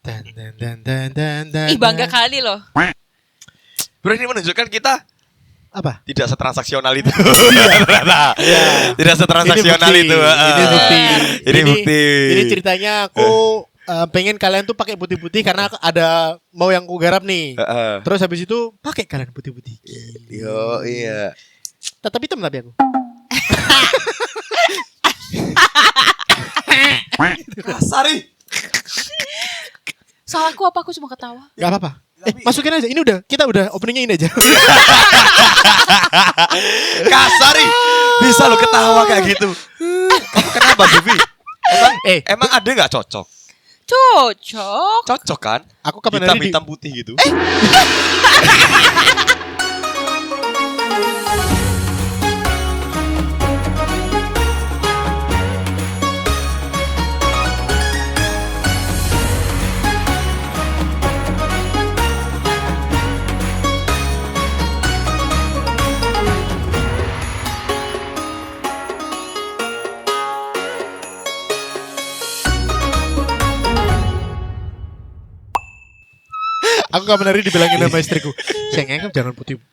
Ih, bangga kali loh. Bro, ini menunjukkan kita Apa? tidak setransaksional itu. Ternyata. Tidak setransaksional itu. Ini bukti. Ini bukti. Ini ceritanya aku pengen kalian tuh pakai putih-putih karena ada mau yang ku garap nih. Terus habis itu pakai kalian putih-putih. Yo, iya. Tetap hitam tapi aku. Kasari. Salahku apa aku cuma ketawa? Gak apa-apa. Masukin aja. Ini kita udah openingnya ini aja. Kasari. Bisa lo ketawa kayak gitu. Kamu kenapa, Vivi? Emang ada nggak cocok? Cocok. Cocok kan? Aku kapan hari Hitam putih gitu. Aku kapan hari dibilangin sama istriku, sayang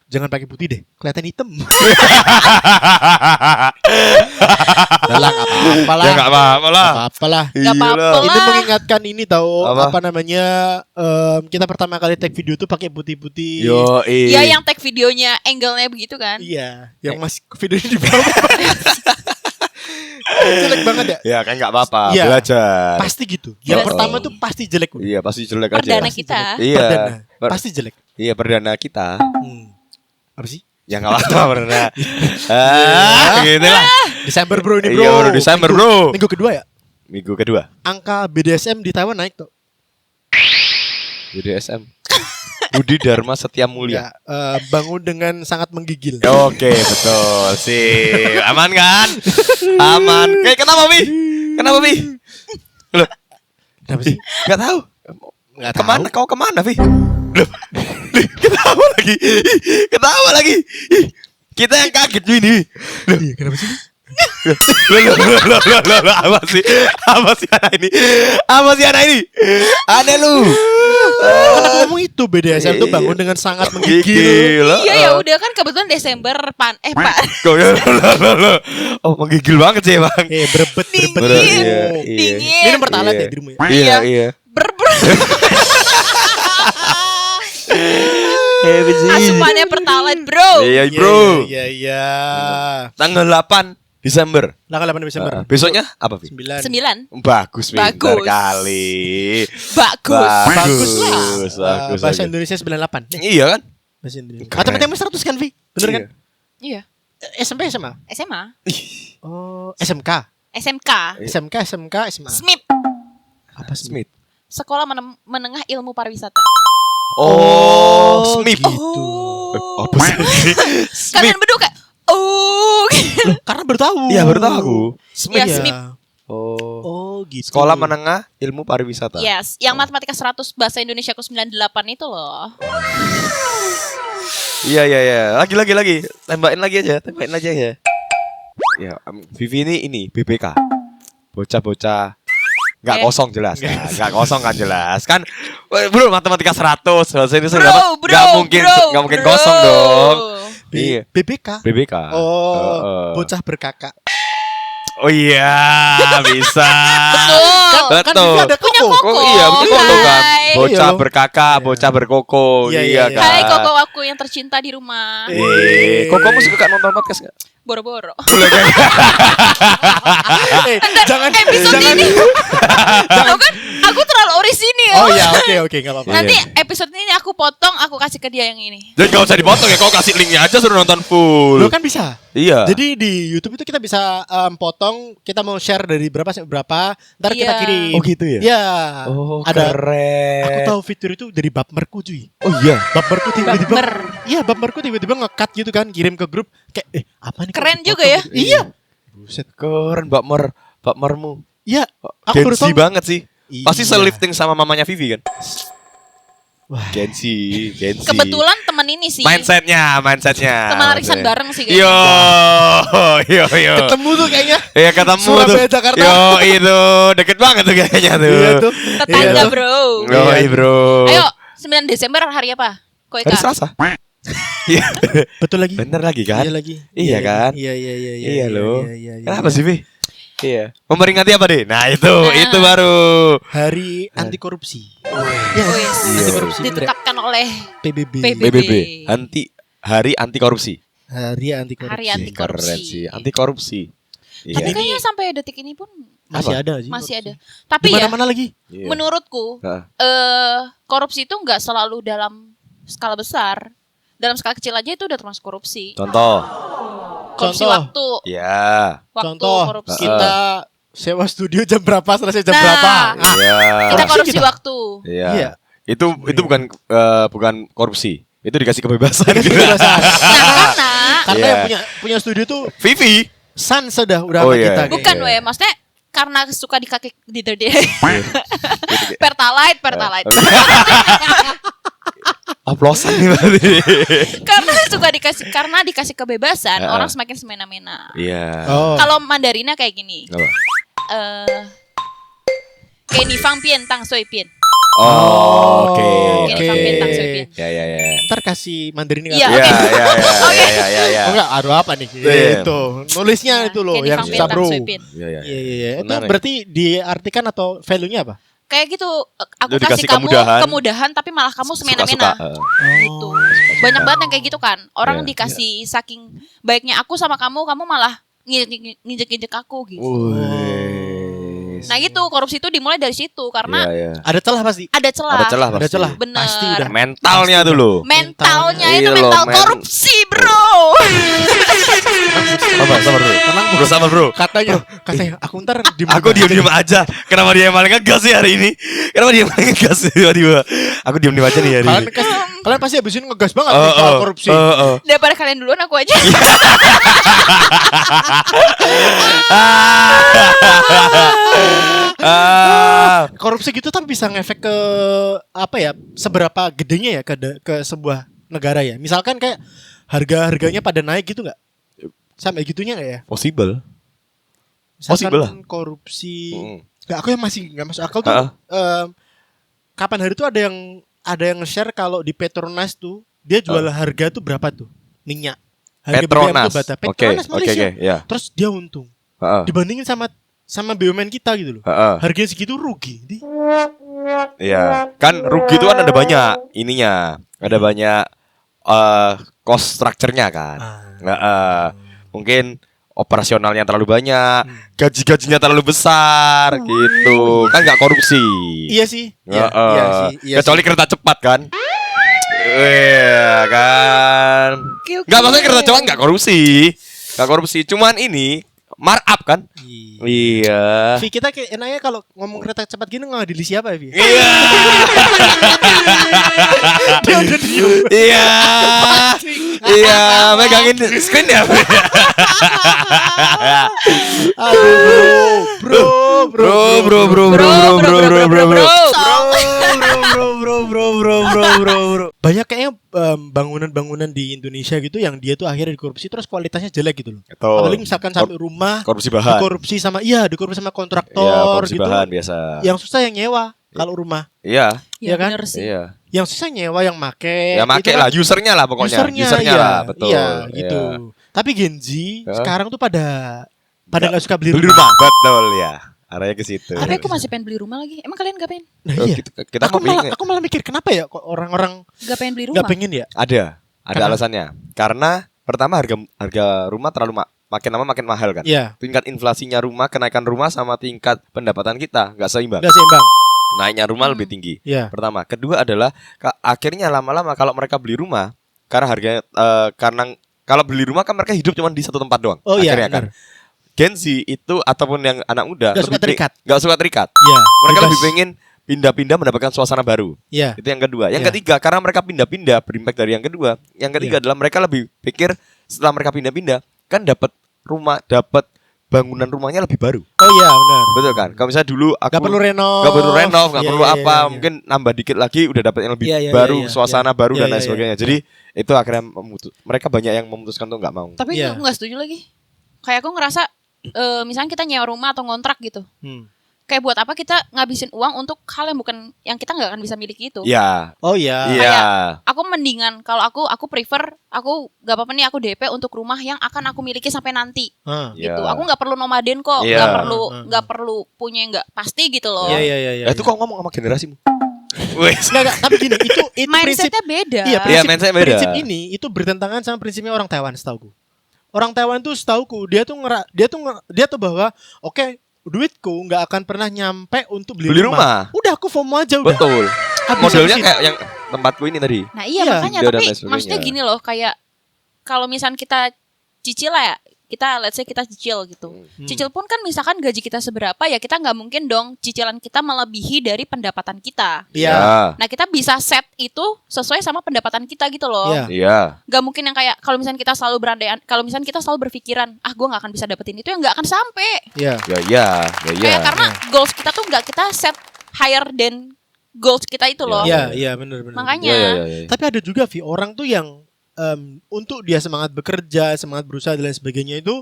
jangan pakai putih deh, kelihatan hitam. Dalah nggak apa-apa lah. Ya nggak apa-apa lah. Apa-apa lah. Gak apa-apa Ini lah. mengingatkan ini tahu Apa? apa namanya kita pertama kali take video tuh pakai putih-putih. Yo, Ya yang tag videonya angle-nya begitu kan? Iya, yang masih videonya di bawah. Jelek banget ya. Ya kan nggak apa-apa. Iya. Belajar. Pasti gitu. Yang Pasti. pertama tuh pasti jelek. Iya pasti jelek aja. Perdana kita. Iya. Perdana. Per- Pasti jelek. Iya perdana kita. Apa sih? Ya nggak apa-apa perdana. Gitu lah. Desember bro ini bro. Iya, baru Desember, bro. Minggu kedua ya. Minggu kedua. Angka BDSM di Taiwan naik tuh. BDSM. Budi Dharma Setia Mulia. Ya, bangun dengan sangat menggigil. Oke, betul sih. Aman kan? Aman. Kenapa, Bi? Kenapa, Bi? Loh, Kenapa sih? enggak tahu. Nggak tahu. Kemana? Kau kemana, Vi? Loh, ketawa lagi. Ketawa lagi. Ih, kita yang kaget ini. Iya, kenapa sih? Loh, apa sih? Apa sih anak ini? Apa sih anak ini? Aneh lu. Kan aku ngomong itu BDSM tuh bangun dengan sangat menggigil. Gila. Iya ya udah kan kebetulan Desember Pak. Kau ya loh. Oh, menggigil banget sih, Bang. Berebet. Dingin. Iya. Dingin. Minum pertalite ya di rumah ya? Iya, iya. Ber. Asupannya pertalite, bro. Iya, bro. Iya. Tanggal 8 Desember. Tanggal 8 Desember. Besoknya apa, Vi? 9. 9. Bagus, pintar Bagus. kali. Bagus. Bagus lah. Bagus. Bahasa bagus. Indonesia 98. Nih, Iya kan? bahasa Indonesia. Keren. Matematika 100 kan, Vi? Bener kan? Iya. SMP SMA? SMA. Oh, SMK. SMK. SMK, SMA. SMIP. Apa Smith. Sekolah Menengah Ilmu Pariwisata. Oh, Smith. gitu. Oh. Apa sih? Kalian berdua kayak Loh, karena baru tahu. Iya, baru tahu aku. Ya, Iya. SMIP. Oh. Oh, gitu. Sekolah Menengah Ilmu Pariwisata. Yes, yang matematika 100 bahasa Indonesia ku 98 itu loh. Iya. Lagi. Tembakin lagi aja ya. Ya, Vivi ini BPK. Bocah-bocah nggak kosong jelas kan? Nggak kosong kan jelas kan? Bro, matematika 100 bahasa Indonesia nggak mungkin kosong dong. Iya. BBK. BBK. Oh, bocah berkakak. Oh iya, bisa. Betul. Kan Vivi ada Punya koko. koko. Oh iya, betul koko kan. Hai. Bocah Iya. berkakak, bocah berkoko. Iya, Iya iya. kan. Hai koko aku yang tercinta di rumah. Kokomu suka nonton podcast enggak? Boro-boro. Jangan Episode jangan. ini. Tahu kan? Aku terlalu orisinil. Oh ya, oke, enggak apa-apa. Nanti Iya. episode ini aku potong, aku kasih ke dia yang ini. Jadi gak usah dipotong ya, kau kasih linknya aja suruh nonton full. Lo kan bisa. Iya. Jadi di YouTube itu kita bisa potong, kita mau share dari berapa sampai berapa, ntar kita Iya. kirim. Oh gitu ya? Iya. Oh, Ada. keren. Aku tahu fitur itu dari Bapmerku cuy. Oh iya. Bapmerku tiba-tiba. Bapmer. Iya, Bapmerku tiba-tiba nge-cut gitu kan, kirim ke grup kayak apa nih? kok Keren dipotong juga ya. gitu? Iya. Buset, keren Mbak Mermu. Iya. Aku baru Gensi tahu. banget sih. Pasti Iya. selifting sama mamanya Vivi kan? Gensi. Kebetulan temen ini sih. Mindsetnya. Teman arisan bareng sih Yo. Ketemu tuh kayaknya. Iya ketemu Surabaya, tuh. Jakarta. Yo itu deket banget tuh kayaknya tuh. Iya tuh. Tetangga, Iya. bro. Yoi bro. Ayo, 9 Desember hari apa? Koika. Hari Selasa. Iya. Betul lagi. Bener lagi kan? Iya lagi. Iya kan? Iya. Iya loh. Iya. Kenapa sih, Vi? Iya. Memperingati apa deh? Nah itu baru. Hari anti korupsi. Wis, Iya. Anti korupsi. ditetapkan oleh PBB. PBB. Hari anti korupsi. Hari anti korupsi. Hari anti korupsi. Keren sih. Anti korupsi. Tapi Iya. kayaknya sampai detik ini pun Masih Apa? ada sih. masih korupsi. ada. Tapi Di ya, mana-mana lagi. Iya. menurutku Heeh. korupsi itu nggak selalu dalam skala besar. Dalam skala kecil aja itu udah termasuk korupsi. Contoh. Korupsi Contoh. waktu, Ya. Contoh, korupsi. kita sewa studio jam berapa, selesai jam Nah. berapa. Iya. Kita Korupsi korupsi kita. waktu. Iya. Iya. Itu bukan korupsi. Itu dikasih kebebasan. Kebebasan. Nah, Karena Iya. yang punya studio tuh Vivi. San sudah udah Oh, sama iya. kita. bukan Iya. weh, maksudnya karena suka di kaki di Pertalite. Oplosan nih berarti. karena dikasih kebebasan, Ya. orang semakin semena-mena. Iya. Oh. Kalau Mandarina kayak gini. Apa? Kenny Fang Pian Tang Sui Pian. Oh, oke. Kenny Oke. Fang Pian Tang Sui Pian. Ya. Ntar kasih Mandarin Iya, Iya, oke. ya. Oh enggak, aduh apa nih? Iya. Itu. Nulisnya itu loh Kenny yang Fang susah, Pian Tang bro. Sui Pian. Iya. Iya. Itu Benar, ya. berarti diartikan atau value-nya apa? Kayak gitu, aku Lu dikasih kasih kamu kemudahan. kemudahan tapi malah kamu semena-mena. Gitu. Banyak banget yang kayak gitu kan. Orang Iya. dikasih saking baiknya aku sama kamu malah nginjek-nginjek aku gitu. Wih. Nah gitu, korupsi itu dimulai dari situ karena Iya. Ada celah pasti. ada celah. Ada celah Ada pasti. celah. Bener. Pasti udah. Mentalnya tuh lo. Mentalnya Iya itu loh, mental korupsi, bro. Sabar bro. Tenang, Bro, sabar bro. Katanya aku ntar Aku diam-diam aja. Kenapa dia yang paling ngegas sih hari ini? Kenapa dia yang paling ngegas tiba-tiba? Aku diam-diam aja nih hari ini. Kalian pasti abis ini ngegas banget nih soal korupsi. Daripada kalian duluan aku aja. Korupsi gitu tapi bisa ngefek ke apa ya? Seberapa gedenya ya ke sebuah negara ya? Misalkan kayak harganya pada naik gitu nggak? Sampai gitunya nggak ya? Possible. Misalkan Possible lah. korupsi. Mm. Nggak, aku yang masih nggak masuk akal tuh. Kapan hari itu ada yang nge-share kalau di Petronas tuh dia jual harga tuh berapa tuh minyak. Harga BBM Petronas. tuh bata. Oke, Petronas Malaysia. ya. Terus dia untung. Dibandingin sama BUMN kita gitu loh. Harganya segitu rugi. Iya. Kan rugi itu kan ada banyak ininya. Ada banyak cost structure-nya kan. Mungkin operasionalnya terlalu banyak, gaji-gajinya terlalu besar gitu. Kan nggak korupsi. Iya sih. Iya sih. Kecuali kereta cepat kan. Iya kan. Nggak maksudnya kereta cepat nggak korupsi. Nggak korupsi. Cuman ini markup kan. Iya. Vi, kita kayak enaknya kalau ngomong kereta cepat gini ngadili siapa ya, Vi? Iya. Dia udah diem. Iya. Iya, megangin screen ya. Aduh, bro. Bro. Banyak kayaknya bangunan-bangunan di Indonesia gitu yang dia tuh akhirnya dikorupsi terus kualitasnya jelek gitu loh. Betul. Apalagi misalkan sampai rumah Korupsi bahan. dikorupsi sama kontraktor Iya, korupsi gitu. bahan biasa. Yang susah yang nyewa kalau rumah. Iya. Iya kan? bener sih. Iya. Yang susah nyewa yang make. Ya make Itu kan lah, usernya lah pokoknya. Usernya iya, lah, betul. Iya, gitu. Iya. Tapi Gen Z Hah? sekarang tuh pada nggak suka beli Beli rumah. rumah, betul ya. Arahnya ke situ. Tapi aku masih pengen beli rumah lagi. Emang kalian gak pengen? Nah, Oh, iya. kita aku mau malah, aku malah mikir kenapa ya kok orang-orang Gak pengen beli nggak rumah? pengen ya? ada Kenapa? alasannya. Karena pertama harga rumah terlalu makin lama makin mahal kan. Iya, Tingkat inflasinya rumah, kenaikan rumah sama tingkat pendapatan kita nggak seimbang. nggak seimbang. Naiknya rumah lebih tinggi. Iya. Pertama, kedua adalah akhirnya lama-lama kalau mereka beli rumah karena harganya karena kalau beli rumah kan mereka hidup cuma di satu tempat doang. Oh iya, akhirnya kan. benar. Gen Z itu ataupun yang anak muda Nggak suka terikat. Nggak suka terikat. Iya. Mereka bebas. lebih pengen pindah-pindah mendapatkan suasana baru. Iya. Itu yang kedua. Yang Iya. ketiga, karena mereka pindah-pindah berimpact dari yang kedua. Yang ketiga Iya. adalah mereka lebih pikir setelah mereka pindah-pindah kan dapat rumah, dapat bangunan rumahnya lebih baru. Oh iya benar. Betul kan? Kalau misalnya dulu aku Gak perlu renov. nggak perlu renov, nggak Iya, perlu iya, apa, iya, iya. mungkin nambah dikit lagi udah dapat yang lebih Iya, iya, baru, iya, iya, suasana iya. baru Iya, dan lain iya, sebagainya. iya. Jadi itu akhirnya mereka banyak yang memutuskan untuk nggak mau. Tapi Iya. aku nggak setuju lagi. Kayak aku ngerasa misalnya kita nyewa rumah atau ngontrak gitu. Kayak buat apa kita ngabisin uang untuk hal yang bukan yang kita nggak akan bisa miliki itu. Iya. Oh iya. Iya. Kayak aku mendingan kalau aku prefer aku nggak apa-apa nih aku DP untuk rumah yang akan aku miliki sampai nanti Ah. Iya. gitu. Aku nggak perlu nomaden kok, Iya. nggak perlu punya yang nggak pasti gitu loh. Iya iya iya. iya. Ya, itu kok ngomong sama generasimu. Wes. Enggak, tapi gini, itu prinsip Mindsetnya beda. Iya, Iya, mindset beda. prinsip ini itu bertentangan sama prinsipnya orang Taiwan setauku. Orang Taiwan tuh setauku dia tuh bahwa oke, duitku nggak akan pernah nyampe untuk beli rumah. Udah aku FOMO aja udah. Betul. Habis Modelnya habisin. kayak yang tempatku ini tadi. Nah iya, Iya. makanya Indo dan tapi lain sebagainya. maksudnya gini loh kayak kalau misalnya kita cicil lah ya kita let's say kita cicil gitu. Cicil pun kan misalkan gaji kita seberapa ya kita nggak mungkin dong cicilan kita melebihi dari pendapatan kita. Iya. Nah kita bisa set itu sesuai sama pendapatan kita gitu loh. Iya. Iya. Gak mungkin yang kayak kalau misalnya kita selalu berandaian, kalau misalnya kita selalu berpikiran gue nggak akan bisa dapetin itu yang nggak akan sampai. Iya. Ya iya. Ya iya. Kayak karena goals kita tuh nggak kita set higher than goals kita itu loh. Iya, iya benar benar. Makanya Iya, iya, iya. Tapi ada juga Vi orang tuh yang untuk dia semangat bekerja, semangat berusaha dan lain sebagainya itu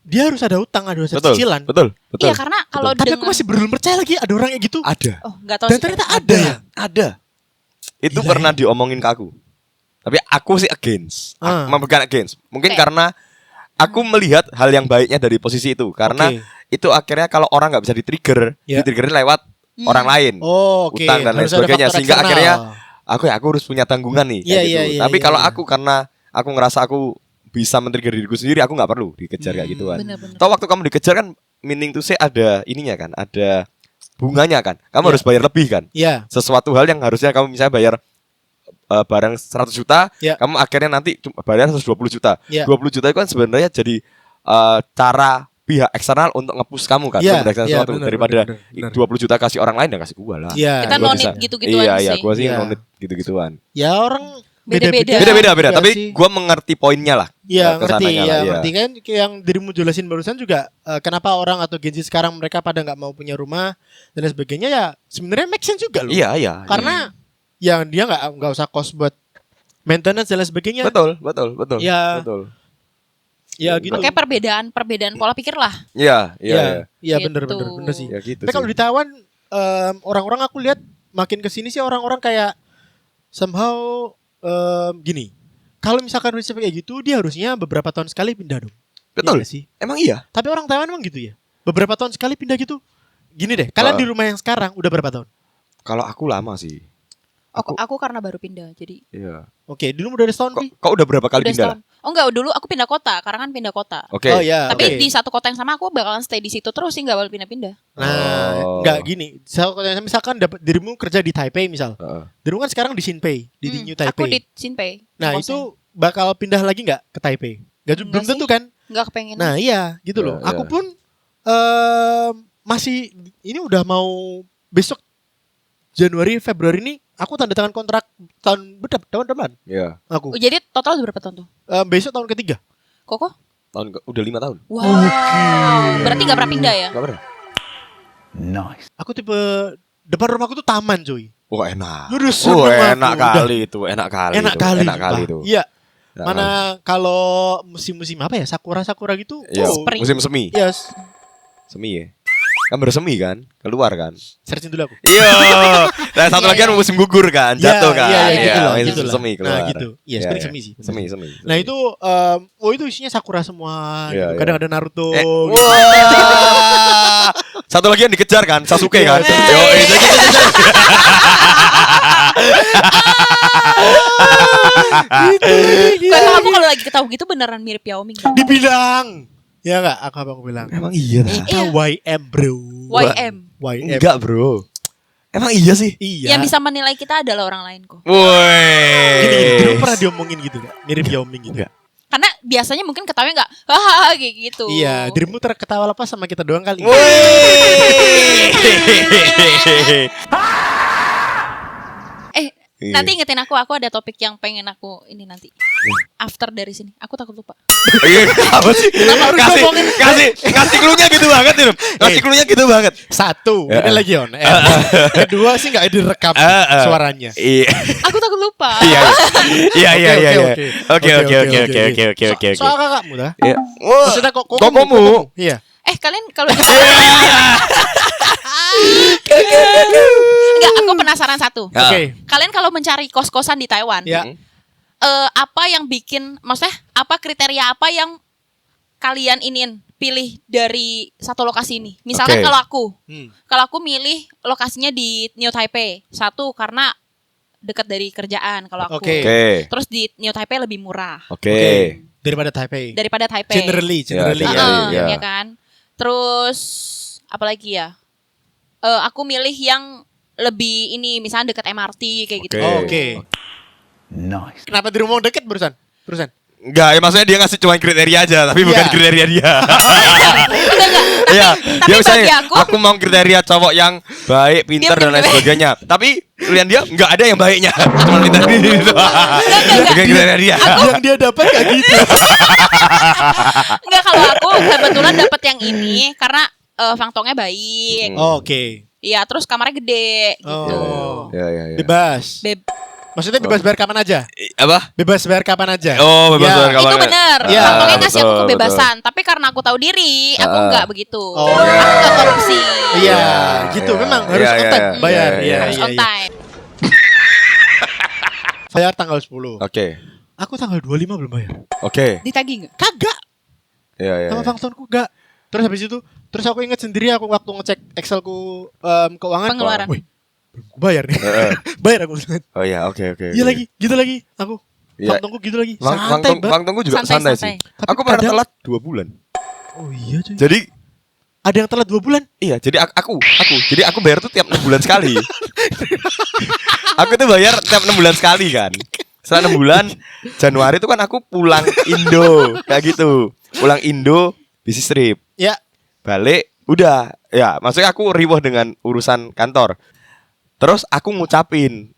dia harus ada utang, ada Betul. cicilan. Betul. Betul. Iya karena kalau Tapi aku masih belum percaya lagi ada orang kayak gitu. ada. oh nggak tahu Dan sih. ternyata ada ya. Ada. Itu Gila pernah diomongin ke aku. Tapi aku sih against. Ah. Bukan against. Mungkin Kayak- karena aku melihat hal yang baiknya dari posisi itu. Karena Oke. itu akhirnya kalau orang nggak bisa di-trigger, Ya. di-triggerin lewat orang lain. Oh, oke. Utang dan lain Harus ada sebagainya. faktor Sehingga eksternal. akhirnya aku harus punya tanggungan nih. Iya, kayak iya, gitu. iya, Tapi iya, kalau iya. aku karena aku ngerasa aku bisa men-trigger diriku sendiri, aku nggak perlu dikejar kayak gituan. Bener-bener. Toh waktu kamu dikejar kan meaning to say ada ininya kan, ada bunganya kan. Kamu Iya. harus bayar lebih kan. Iya. Sesuatu hal yang harusnya kamu misalnya bayar barang 100 juta, Iya. kamu akhirnya nanti cuma bayar 120 juta. Iya. 20 juta itu kan sebenarnya jadi cara pihak eksternal untuk nge-push kamu kan, Iya, untuk mendapatkan iya, sesuatu benar, daripada benar, benar. 20 juta kasih orang lain dan kasih gua lah. Iya. Kita Gua no bisa. need gitu-gituan Iya, sih. gua sih Iya. no need gitu-gituan. Ya orang Beda-beda. Beda-beda juga tapi sih. gua mengerti poinnya lah. Iya ke ngerti, sananya ya lah, iya. ngerti kan yang dirimu jelasin barusan juga kenapa orang atau Gen Z sekarang mereka pada nggak mau punya rumah dan lain sebagainya ya sebenarnya make sense juga loh. Iya, iya. Karena ya dia nggak usah cost buat maintenance dan lain sebagainya. betul. Iya. Betul. Ya gitu. Kayak perbedaan pola pikir lah. Iya, iya, Iya, iya. iya Gitu. bener sih. Ya gitu. Tapi kalau sih. di Taiwan orang-orang aku lihat makin kesini sih orang-orang kayak somehow gini. Kalau misalkan riset kayak gitu dia harusnya beberapa tahun sekali pindah dong. Betul. Iya nggak sih. Emang iya? Tapi orang Taiwan emang gitu ya. Beberapa tahun sekali pindah gitu. Gini deh, kalian di rumah yang sekarang udah berapa tahun? Kalau aku lama sih. Aku karena baru pindah jadi Iya. Oke, dulu udah ada setahun Kok, Pi? kok udah berapa kali udah pindah? setahun. Oh enggak, dulu aku pindah kota, karena kan pindah kota. Oke. Oh ya. Tapi oke. di satu kota yang sama aku bakalan stay di situ terus sih, nggak bakal pindah-pindah. Nah, Oh. enggak gini. Misalkan dapat dirimu kerja di Taipei misal. Heeh. Dirimu kan sekarang di Xinpei, di New Aku Taipei. di Xinpei. Nah, kosnya. itu bakal pindah lagi nggak ke Taipei? Belum Enggak tentu sih. kan? nggak kepengen. Nah, iya, gitu loh. Ya, Aku ya. pun masih ini udah mau besok Januari Februari ini aku tanda tangan kontrak tahun depan Iya. aku. Oh, jadi total udah berapa tahun tuh? Besok tahun ketiga. Koko? Udah 5 tahun. Wow. Berarti nggak pernah pindah ya? Enggak pernah. Aku tipe depan rumahku tuh taman, coy. Oh, enak. Udah seneng aku, enak udah. kali itu, enak kali. Enak itu, kali. Enak kali sumpah. itu. Iya. Enak Mana kali. kalau musim-musim apa ya? Sakura gitu. Iya, Oh, Spring. musim semi. yes. Semi ya. Kan bersemi kan? Keluar kan? Searching dulu aku. Iya. Dan satu Iya, lagi kan iya. musim gugur kan, jatuh kan. Iya, gitu lah, musim gitu lah. semi keluar. Nah, gitu. Iya, Iya, spring iya. semi sih. Semi. Nah, itu itu isinya Sakura semua. Iya, gitu. Kadang iya. ada Naruto. Eh, gitu. wah. Satu lagi yang dikejar kan, Sasuke kan. Iya. Yo, Gitu. Kalau kamu kalau lagi ketahui gitu beneran mirip Yao Ming. Dibilang. Ya enggak? Aku bilang. Emang iya dah. Kita YM, bro. YM. YM. Enggak, Bro. Emang iya sih? Iya. Yang bisa menilai kita adalah orang lain kok. Gini, dulu Woi. pernah diomongin gitu gak? Mirip Yao Ming gitu. Enggak. Karena biasanya mungkin ketawanya nggak hahaha kayak gitu. Iya, dirimu terketawa lepas sama kita doang kali. Woi. Eh, Iya. nanti ingetin aku ada topik yang pengen aku ini nanti. After dari sini, aku takut lupa. Iya, apa sih? harus Kasih, ngomongin? kasih clue-nya gitu banget, Dim. Kasih clue-nya gitu banget. Satu, ini lagi on. Kedua sih nggak direkam suaranya. Iya. Aku takut lupa. Iya. Iya, iya, iya, iya. Oke, Oke, oke. Soal kakakmu dah. Iya. Wah, Maksudnya kok kamu. Iya. Kalian kalau enggak, aku penasaran satu. Ya. Oke. Kalian kalau mencari kos-kosan di Taiwan, Ya. apa yang bikin, maksudnya apa kriteria apa yang kalian ingin pilih dari satu lokasi ini? Misalkan Oke. kalau aku milih lokasinya di New Taipei. Satu karena dekat dari kerjaan kalau aku. Oke. Oke. Terus di New Taipei lebih murah Oke. Daripada Taipei. daripada Taipei. Generally. Iya. Ya kan. Terus apa lagi ya? Aku milih yang lebih ini, misalnya dekat MRT kayak gitu. Oke. Nice. Kenapa di rumah deket barusan? Enggak, ya maksudnya dia ngasih cuma kriteria aja, tapi bukan Iya. kriteria dia. Enggak. Iya, Tapi dia misalnya bagi aku mau kriteria cowok yang baik, pintar dan lain Diam. sebagainya. Tapi pilihan dia enggak ada yang baiknya, cuma pintar gitu. Bukan kriteria dia. Yang dia dapat kayak gitu. Enggak, kalau aku kebetulan dapet yang ini karena fangtongnya baik. Oke. Iya, terus kamarnya gede gitu. Oh. Ya. Bebas. Maksudnya bebas bayar kapan aja? Apa? Bebas bayar kapan aja? Oh, bebas Ya. bayar kapan Itu aja. bener. Iya. Fangtongnya ngasih aku Betul, kebebasan, tapi karena aku tahu diri, aku enggak begitu. Oh. Aku enggak korupsi. Iya, gitu. Memang harus Iya, on iya, time iya. bayar. Iya, Iya, Harus iya, on iya. time. Bayar tanggal 10. Oke. Aku tanggal 25 belum bayar. Oke. Ditagih enggak? Kagak. Iya. Sama fangtonku enggak. Terus habis itu, aku ingat sendiri aku waktu ngecek Excelku keuangan. Pengeluaran. Wih, belum aku bayar nih. Bayar aku. Oh iya, oke. Iya lagi, gitu lagi aku. Iya. Fangtonku gitu lagi. Santai banget. Fangtongku juga Santai, santai sih. Tapi Aku pernah kadang- telat 2 bulan. Oh iya cuy. Jadi Ada yang telat 2 bulan? iya, jadi jadi aku bayar tuh tiap 6 bulan sekali. Aku tuh bayar tiap 6 bulan sekali kan. Setelah 6 bulan Januari tuh kan aku pulang Indo kayak gitu. Pulang Indo bisnis trip. Ya. Balik udah ya, maksudnya aku riweh dengan urusan kantor. Terus aku ngucapin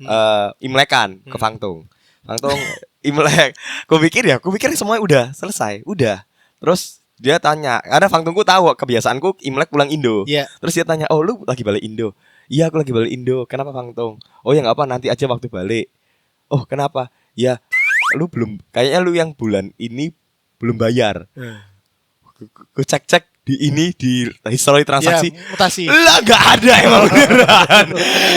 Imlekan ke Fangtong. Fangtong Imlek. Aku pikir semuanya udah selesai, udah. Terus dia tanya, karena Fangtongku tahu kebiasaanku Imlek pulang Indo. Iya. Terus dia tanya, "Oh, lu lagi balik Indo?" "Iya, aku lagi balik Indo." "Kenapa, Fangtong?" "Oh, ya enggak apa, nanti aja waktu balik." "Oh, kenapa?" "Ya, kayaknya lu yang bulan ini belum bayar." Ku cek di history transaksi. Ya, mutasi. Lah enggak ada emang beneran.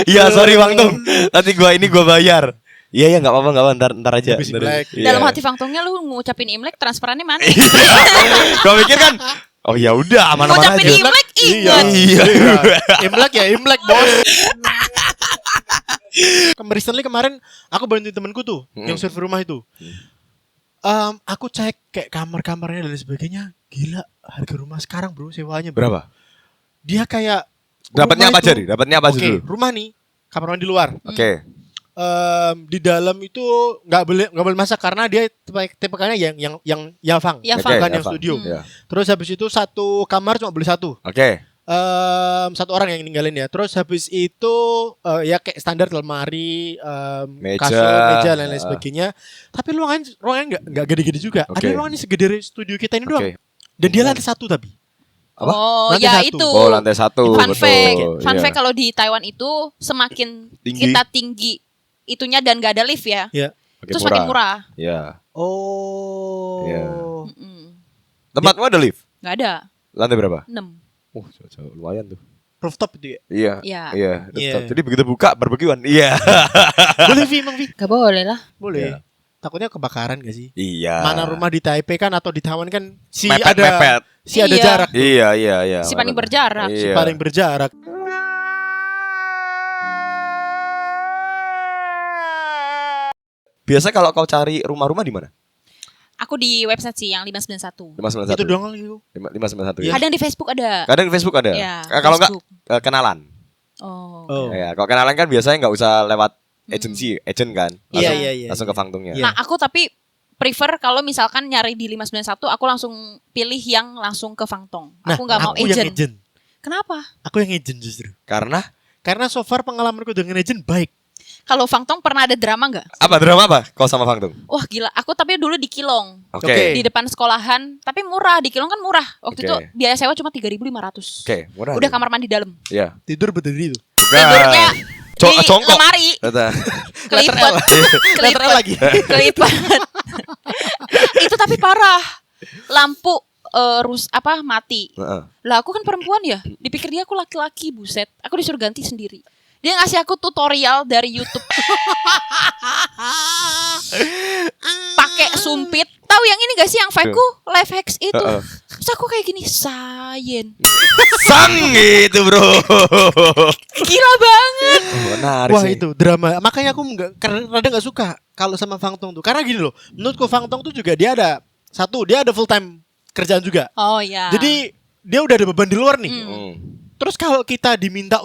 Iya, sorry Fangtong. Nanti gua bayar. Iya ya, enggak apa-apa, ntar aja. Habis Ntar aja. Imlek. Iya. Dalam hati Fangtongnya lu ngucapin Imlek, transferannya mana? Gua pikir kan, oh ya udah aman-aman Ngucapin aja. Imlek, Iya. ingat. Iya. Imlek ya Imlek bos. Recently kemarin aku bantuin temanku tuh yang server rumah itu. Aku cek kayak kamar-kamarnya dan sebagainya. Gila harga rumah sekarang bro, sewanya bro. Berapa? Dia kayak Dapatnya rumah apa aja itu- nih? Dapatnya apa aja Oke, dulu? rumah nih kamar mandi luar. Oke. Di dalam itu nggak boleh masak karena dia tipe-tipenya yang Yafang, Yafang. bukan Oke, yang Yafang. studio. Iya. Terus habis itu satu kamar cuma boleh satu. Oke. Satu orang yang ninggalin ya. Terus habis itu ya kayak standar lemari, Meja. kasur, meja dan lain sebagainya. Tapi ruangan nggak gede-gede juga. Oke. Ada ruangan ini segede studio kita ini doang. Oke. Dan dia lantai satu tapi. Apa? Oh, Lantai ya satu. itu. Oh, lantai 1. Fun fact, Iya. kalau di Taiwan itu semakin Tinggi. kita tinggi itunya dan gak ada lift ya, Ya. itu semakin murah. Iya. Oh. Iya. Mm-mm. Tempatmu ada lift? Nggak ada. Lantai berapa? 6. Jauh, lumayan tuh. Rooftop itu ya. Iya. Iya. Iya. Iya. Tetap. Jadi begitu buka barbekyuan. Iya. Boleh Vi, Mang Vi. Gak boleh lah. Boleh. Iya. Takutnya kebakaran gak sih? Iya. Mana rumah di Taipei kan atau di Taiwan kan Mepet. ada Iya. jarak. Iya. Si paling berjarak. Si Iya. paling berjarak. Biasa kalau kau cari rumah-rumah di mana? Aku di website sih yang 591. 591. Itu doang lagi. 591 Iya. ya. Kadang di Facebook ada. Kadang di Facebook ada. Iya, Kalau enggak Facebook. kenalan. Oh. Oh. Ya, kalau kenalan kan biasanya nggak usah lewat agent kan. Iya, Langsung- iya. Langsung ke Fangtongnya. Iya. Nah, aku tapi prefer kalau misalkan nyari di 591 aku langsung pilih yang langsung ke Fangtong. Nah, Aku nggak mau yang agent. agent. Kenapa? Aku yang agent justru. Karena Karena so far pengalamanku dengan agent baik. Kalau Fangtong pernah ada drama nggak? Apa drama apa? Kau sama Fangtung? Wah gila, aku tapi dulu di Kilong. Oke. Oke. Di depan sekolahan, tapi murah. Di Kilong kan murah. Waktu itu Oke. biaya sewa cuma 3.500. Oke, murah. Udah kamar mandi dalam. Iya. Tidur berdiri tuh. Tidurnya di Jongkok. lemari. Kata. Kelipet. Lateral lagi. Kelipet. Itu tapi parah. Lampu mati. Heeh. Lah aku kan perempuan ya. Dipikir dia aku laki-laki, buset. Aku disuruh ganti sendiri. Dia ngasih aku tutorial dari YouTube. Pakai sumpit. Tahu yang ini gak sih yang fakeku life hacks itu? Terus aku kayak gini, sayen. Sang gitu, Bro. Gila banget. Menarik Wah sih. itu drama. Makanya aku rada nggak suka kalau sama Fangtong tuh. Karena gini loh, menurutku Fangtong tuh juga dia ada full time kerjaan juga. Oh ya. Jadi dia udah ada beban di luar nih. Hmm. Terus kalau kita minta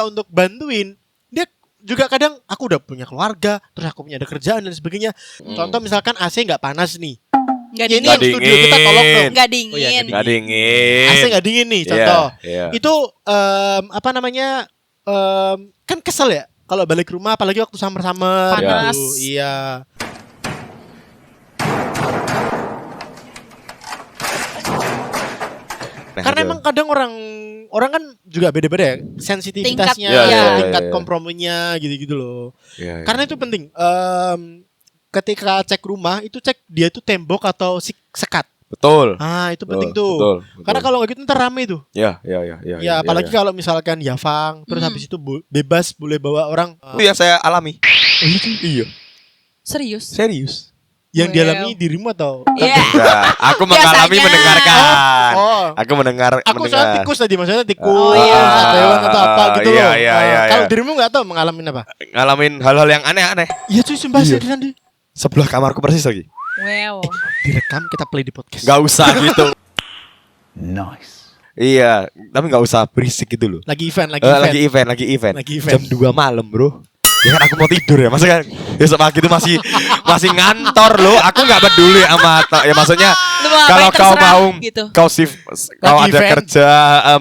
untuk bantuin, dia juga kadang aku udah punya keluarga, terus aku punya ada kerjaan dan sebagainya. Contoh misalkan AC nggak panas nih. Nggak Ini dingin. Nggak studio kita tolong dong. dingin. Nggak Oh, iya, dingin. Nggak dingin. AC nggak dingin nih, contoh. Iya. Itu apa namanya? Kan kesel ya kalau balik rumah apalagi waktu summer-summer. Panas. gitu. Iya. Nah, Karena gitu. emang kadang orang kan juga beda-beda ya sensitivitasnya, Tingkat, iya, tingkat iya. komprominya gitu-gitu loh. Iya, iya. Karena itu penting. Ketika cek rumah itu cek dia itu tembok atau sekat. Betul. Ah itu penting Betul, tuh. betul, betul. Karena kalau nggak gitu ntar rame tuh. Ya, Ya apalagi kalau misalkan Yafang terus Hmm. habis itu bebas boleh bawa orang itu yang saya alami. Iya, Serius. serius. yang Well. dialami dirimu atau Iya. Nah, aku mengalami Biasanya. mendengarkan. Oh. Aku mendengar. Aku mendengar. soal tikus tadi maksudnya tikus Oh, iya. atau hewan atau apa gitu Iya, loh. iya, Nah, iya, kalau iya. dirimu nggak tahu mengalami apa? Ngalamin hal-hal yang aneh-aneh. Iya cuy sumpah Iya. seriusan deh. Sebelah kamarku persis lagi. Wow. Direkam kita play di podcast. Gak usah gitu. Iya, tapi gak usah berisik gitu loh. Lagi event. Lagi event. Lagi event. Jam 2 malam, Bro. Ya kan aku mau tidur ya. Masa kan besok pagi itu masih ngantor loh. Aku nggak peduli sama ya maksudnya Lu mau kalau ngapain kau terserah, mau gitu. kau kau Lagi ada event. kerja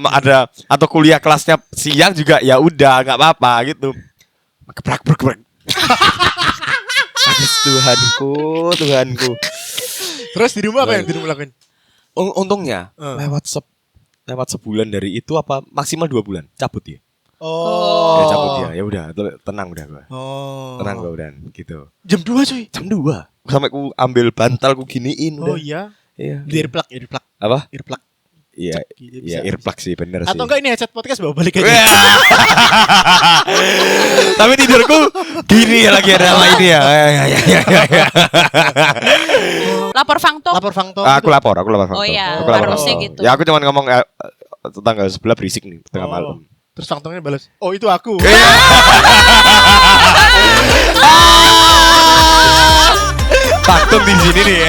ada atau kuliah kelasnya siang juga ya udah nggak apa-apa gitu. Gebrak. Aduh, Tuhanku. Terus dirimu apa yang dirimu lakuin? Untungnya Eh. lewat sebulan dari itu apa maksimal 2 bulan cabut ya. Oh. Ya cabut ya. Ya udah tenang udah gua. Oh. Tenang gua udah gitu. Jam 2 cuy. Jam 2 sampai ku ambil bantal ku giniin Oh udah. iya. Iya. Di earplug. Apa? Earplug. Iya. Cek, gitu, Iya, bisa. earplug sih bener sih. Atau enggak ini headset podcast bawa balik aja. Wah. Tapi tidurku gini ya lagi ada sama ini ya. Ya. Lapor Fangtong. Lapor Fangtong. Aku lapor Fangtong. Oh iya, Aku lapor harusnya Fangtong. gitu. Ya aku cuma ngomong tetangga sebelah berisik nih tengah malam. Terus Fangtongnya balas. Oh itu aku. Fangtong di sini nih.